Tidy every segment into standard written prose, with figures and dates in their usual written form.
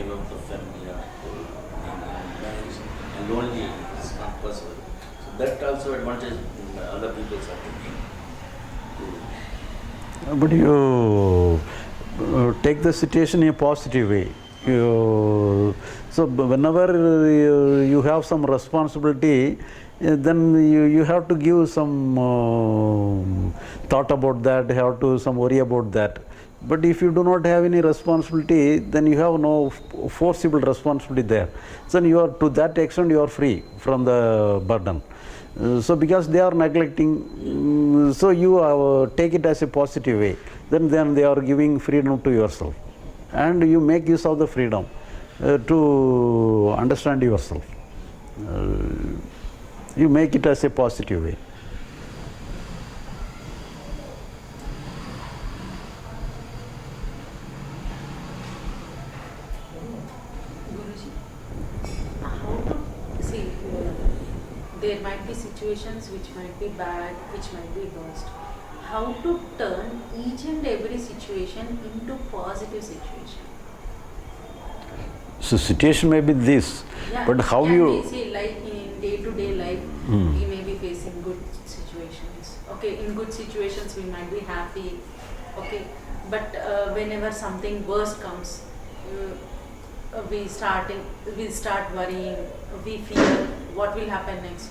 give up the family and marriage and lonely. It's not possible. So that also advantage other people are taking. But you take the situation in a positive way. So whenever you have some responsibility, then you have to give some thought about that, have to some worry about that. But if you do not have any responsibility, then you have no forcible responsibility there. So you are, to that extent, you are free from the burden. So because they are neglecting, so you take it as a positive way. Then they are giving freedom to yourself, and you make use of the freedom to understand yourself. You make it as a positive way. There might be situations which might be bad, which might be worst. How to turn each and every situation into positive situation? So situation may be this, but how you... we say, like in day-to-day life, we may be facing good situations. Okay, in good situations we might be happy. Okay, but whenever something worse comes, we start worrying. We fear what will happen next.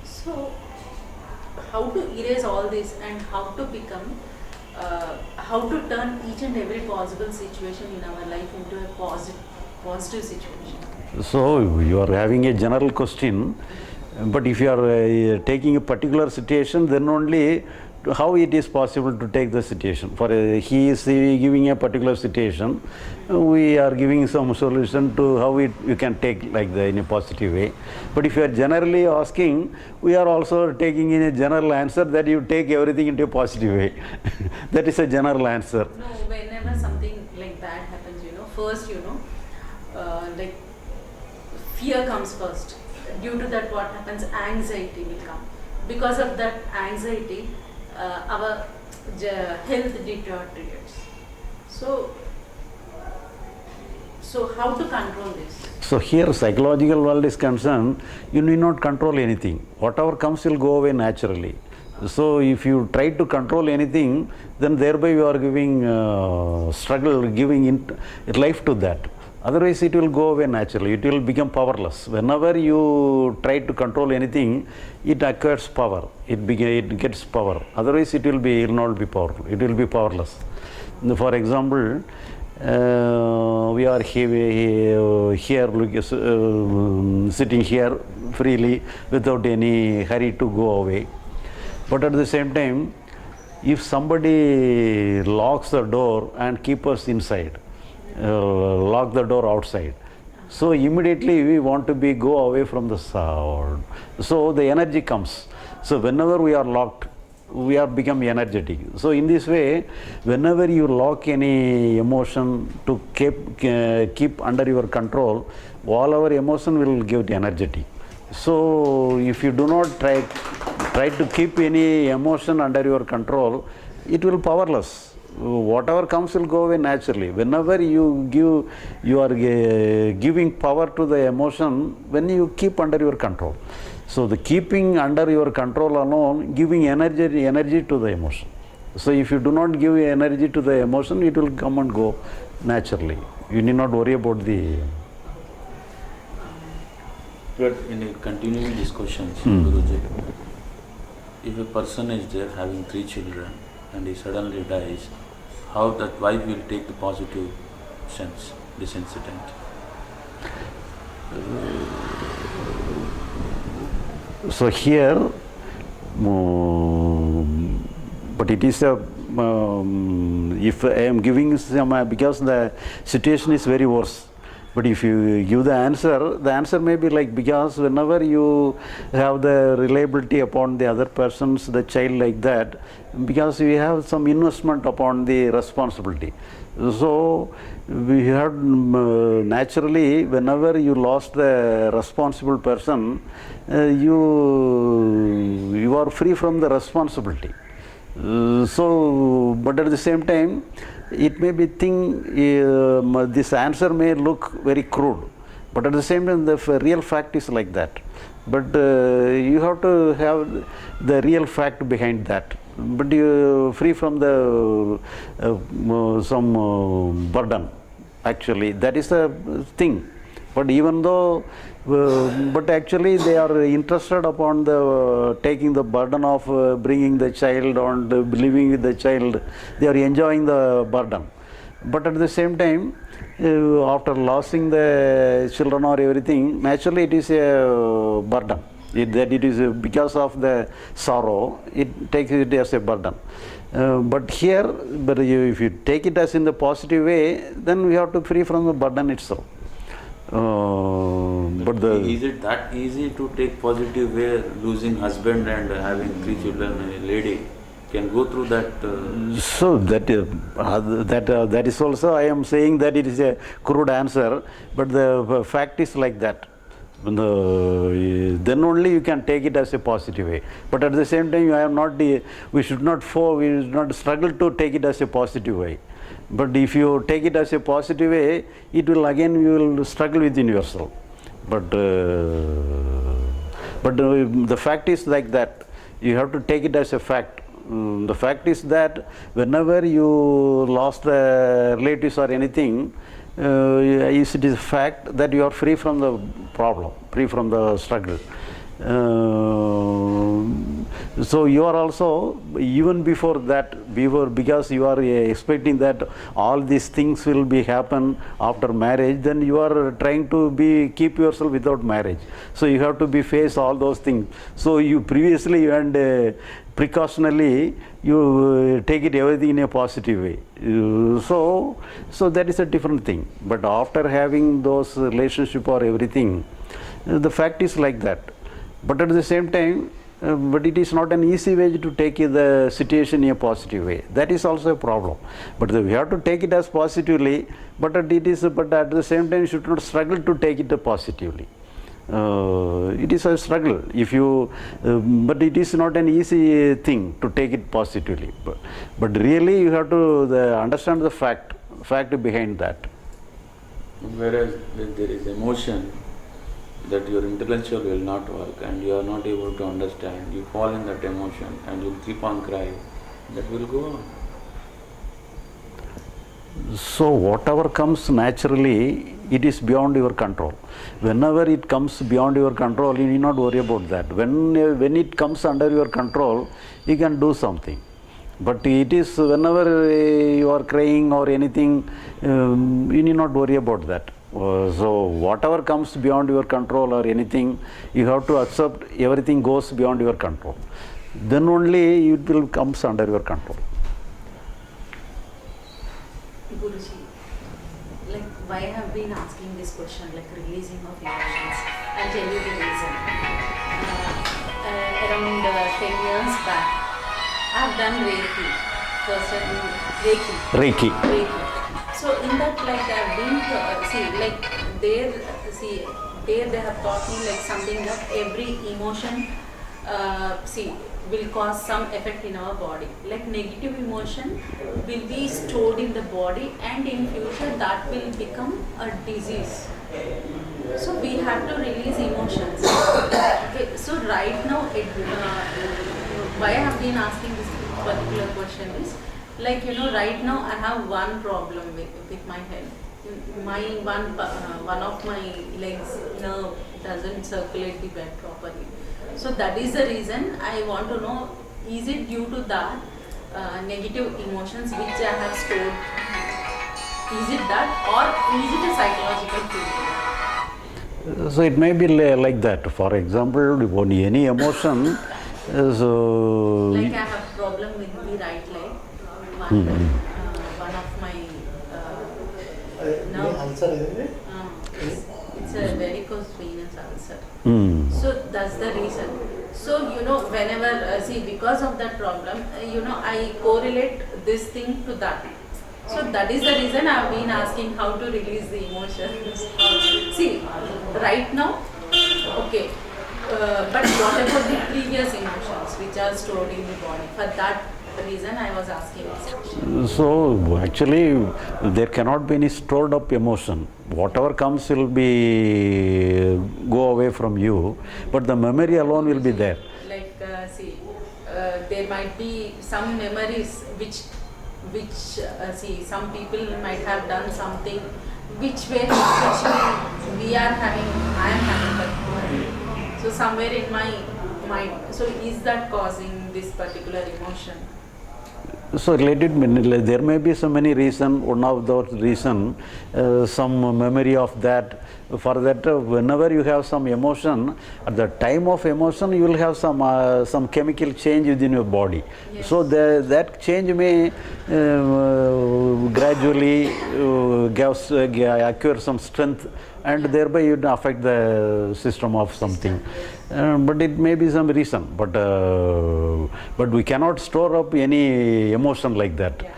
So, how to erase all this and how to become, how to turn each and every possible situation in our life into a positive situation? So you are having a general question, but if you are taking a particular situation, then only how it is possible to take the situation. For he is giving a particular situation, we are giving some solution to how you can take like in a positive way. But if you are generally asking, we are also taking in a general answer that you take everything into a positive way. That is a general answer. No, whenever something like that happens, first, like fear comes first. Due to that, what happens? Anxiety will come. Because of that anxiety, our health deteriorates. So how to control this? So here psychological world is concerned, you need not control anything. Whatever comes will go away naturally. So if you try to control anything, then thereby you are giving struggle, giving life to that. Otherwise it will go away naturally, it will become powerless. Whenever you try to control anything, it acquires power, it gets power. Otherwise it will not be powerful, it will be powerless. For example, we are here sitting here freely without any hurry to go away. But at the same time, if somebody locks the door and keeps us inside, lock the door outside, so immediately we want to go away from the sound. So the energy comes. So whenever we are locked, we are become energetic. So in this way, whenever you lock any emotion to keep under your control, all our emotion will give the energetic. So if you do not try to keep any emotion under your control, it will powerless. Whatever comes will go away naturally. Whenever you are giving power to the emotion when you keep under your control. So the keeping under your control alone, giving energy to the emotion. So if you do not give energy to the emotion, it will come and go naturally. You need not worry about the... But in continuing these questions, Guruji, if a person is there having 3 children and he suddenly dies, how that wife will take the positive sense, this incident? So here, but it is a, if I am giving some, because the situation is very worse. But if you give the answer may be like, because whenever you have the reliability upon the other persons, the child like that, because we have some investment upon the responsibility. So we have naturally, whenever you lost the responsible person, you are free from the responsibility. So, but at the same time, it may be this answer may look very crude, but at the same time the real fact is like that. But you have to have the real fact behind that. But you free from the some burden. Actually, that is the thing. But even though, but actually they are interested upon the taking the burden of bringing the child and living with the child. They are enjoying the burden. But at the same time, after losing the children or everything, naturally it is a burden. That it is because of the sorrow, it takes it as a burden. But here, if you take it as in the positive way, then we have to free from the burden itself. But is it that easy to take positive way, losing husband and having 3 children, a lady can go through that? So that is also, I am saying that it is a crude answer, but the fact is like that. Then only you can take it as a positive way. But at the same time, we should not struggle to take it as a positive way. But if you take it as a positive way, it will again, you will struggle within yourself. But the fact is like that. You have to take it as a fact. The fact is that whenever you lost the relatives or anything, it is a fact that you are free from the problem, free from the struggle. So you are also, even before that, because you are expecting that all these things will be happen after marriage, then you are trying to keep yourself without marriage. So you have to face all those things. So you previously and precautionally you take it everything in a positive way. So that is a different thing. But after having those relationship or everything, the fact is like that. But at the same time, but it is not an easy way to take the situation in a positive way. That is also a problem. But we have to take it as positively. But at the same time, you should not struggle to take it positively. It is a struggle. But it is not an easy thing to take it positively. But really, you have to understand the fact behind that. Whereas when there is emotion, that your intellectual will not work and you are not able to understand, you fall in that emotion and you will keep on crying, that will go on. So whatever comes naturally, it is beyond your control. Whenever it comes beyond your control, you need not worry about that. When it comes under your control, you can do something. But it is whenever you are crying or anything, you need not worry about that. So whatever comes beyond your control or anything, you have to accept everything goes beyond your control. Then only it will comes under your control. Guruji, like why I have been asking this question, like releasing of emotions? I'll tell you the reason. Around 10 years back, I have done Reiki. First I did Reiki. So in that, like I've been there they have taught me like something that every emotion will cause some effect in our body. Like negative emotion will be stored in the body and in future that will become a disease. So we have to release emotions. Okay, so right now, why I have been asking this particular question is, like right now I have one problem with my health. One of my legs nerve doesn't circulate the blood properly. So that is the reason I want to know, is it due to that negative emotions which I have stored? Is it that, or is it a psychological feeling? So it may be like that. For example, when any emotion, like I have problem with the right leg. One of my ulcer, isn't it? It's a varicose venous ulcer. So that's the reason. So whenever because of that problem, I correlate this thing to that. So that is the reason I have been asking how to release the emotions. See, right now, okay, but what about the previous emotions which are stored in the body? For that, reason I was asking this question. So actually there cannot be any stored up emotion. Whatever comes will be go away from you, but the memory alone will be there. Like there might be some memories which some people might have done something which way especially I am having that. So somewhere in my mind, so is that causing this particular emotion? So related, there may be so many reasons. One of those reasons, some memory of that. For that, whenever you have some emotion, at the time of emotion, you will have some chemical change within your body. Yes. So that change may gradually acquire some strength, and thereby it affect the system of something. But it may be some reason. But we cannot store up any emotion like that. Yeah.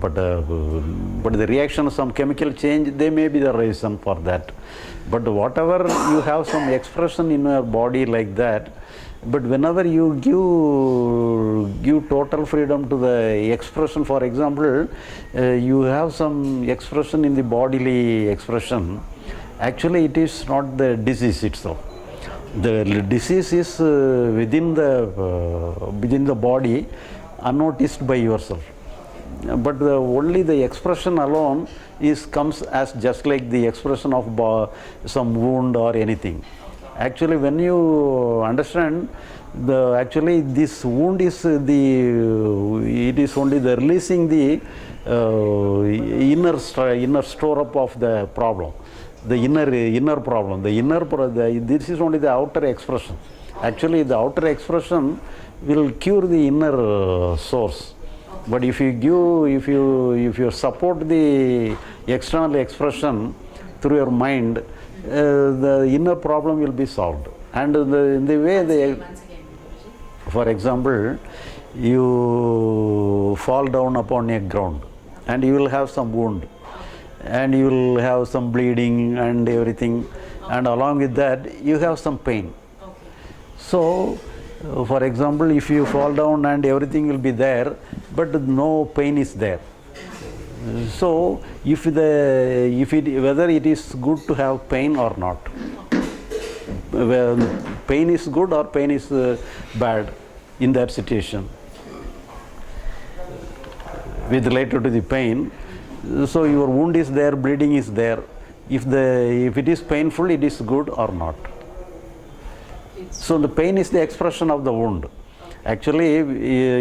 But the reaction of some chemical change, they may be the reason for that. But whatever you have some expression in your body like that, but whenever you give total freedom to the expression, for example, you have some expression in the bodily expression, actually it is not the disease itself. The disease is within the body, unnoticed by yourself. But only the expression alone comes as just like the expression of some wound or anything. Actually, when you understand, actually this wound is it is only the releasing the inner store up of the problem, the inner problem. This is only the outer expression. Actually, the outer expression will cure the inner source. But if you support the external expression through your mind, the inner problem will be solved. And in the way for example, you fall down upon a ground and you will have some wound and you will have some bleeding and everything, and along with that you have some pain. Okay. So for example, if you fall down and everything will be there, but no pain is there. So whether it is good to have pain or not, well, pain is good or pain is bad in that situation with related to the pain. So your wound is there, bleeding is there. If it is painful, it is good or not. So the pain is the expression of the wound. Actually,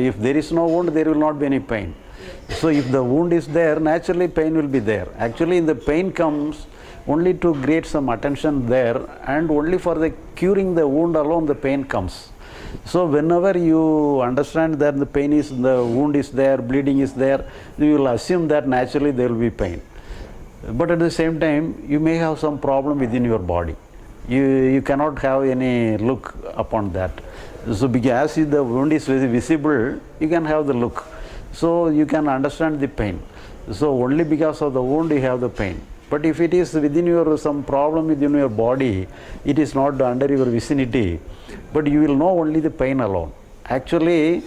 if there is no wound, there will not be any pain. So if the wound is there, naturally pain will be there. Actually, the pain comes only to create some attention there, and only for the curing the wound alone the pain comes. So whenever you understand that the wound is there, bleeding is there, you will assume that naturally there will be pain. But at the same time, you may have some problem within your body. You cannot have any look upon that. So because the wound is very visible, you can have the look. So you can understand the pain. So only because of the wound you have the pain. But if it is within some problem within your body, it is not under your vicinity, but you will know only the pain alone. Actually,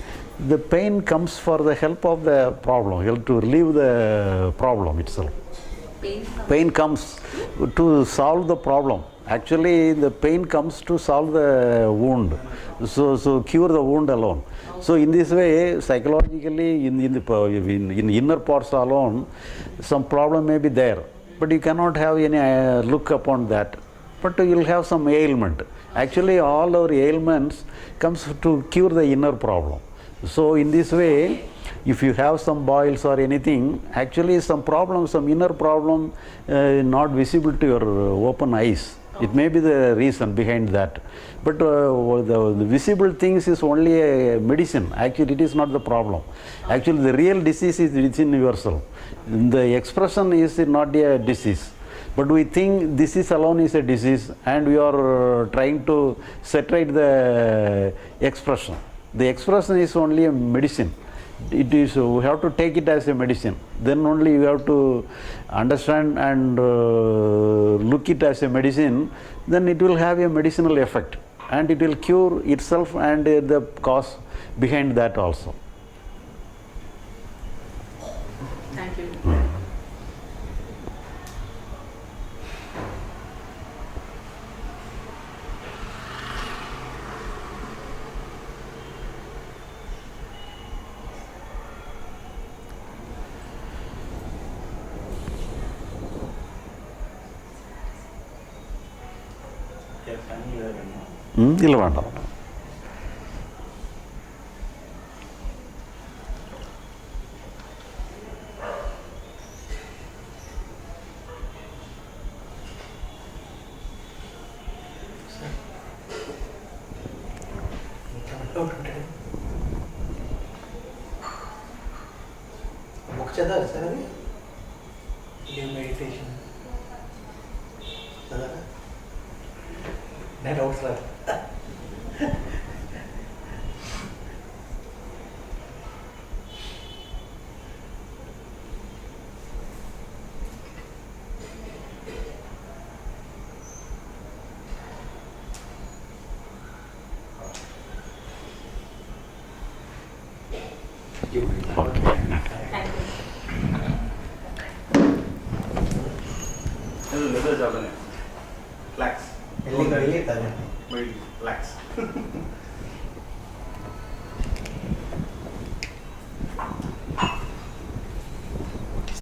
the pain comes for the help of the problem, help to relieve the problem itself. Pain comes to solve the problem. Actually, the pain comes to solve the wound, so cure the wound alone. So in this way, psychologically, in inner parts alone, some problem may be there, but you cannot have any look upon that. But you will have some ailment. Actually, all our ailments comes to cure the inner problem. So in this way, if you have some boils or anything, actually some problem, some inner problem, not visible to your open eyes. It may be the reason behind that. But the visible things is only a medicine. Actually, it is not the problem. Actually, the real disease is within yourself. The expression is not a disease. But we think disease alone is a disease, and we are trying to separate the expression. The expression is only a medicine. It is, we have to take it as a medicine. Then only you have to understand and look it as a medicine. Then it will have a medicinal effect, and it will cure itself and the cause behind that also. ഇല്ല വേണ്ട. Book చదవాలి sir అది meditation చదవాలా నేను doubts రాదు okay. Thank you. వెళ్ళి తగ్గండి Relax.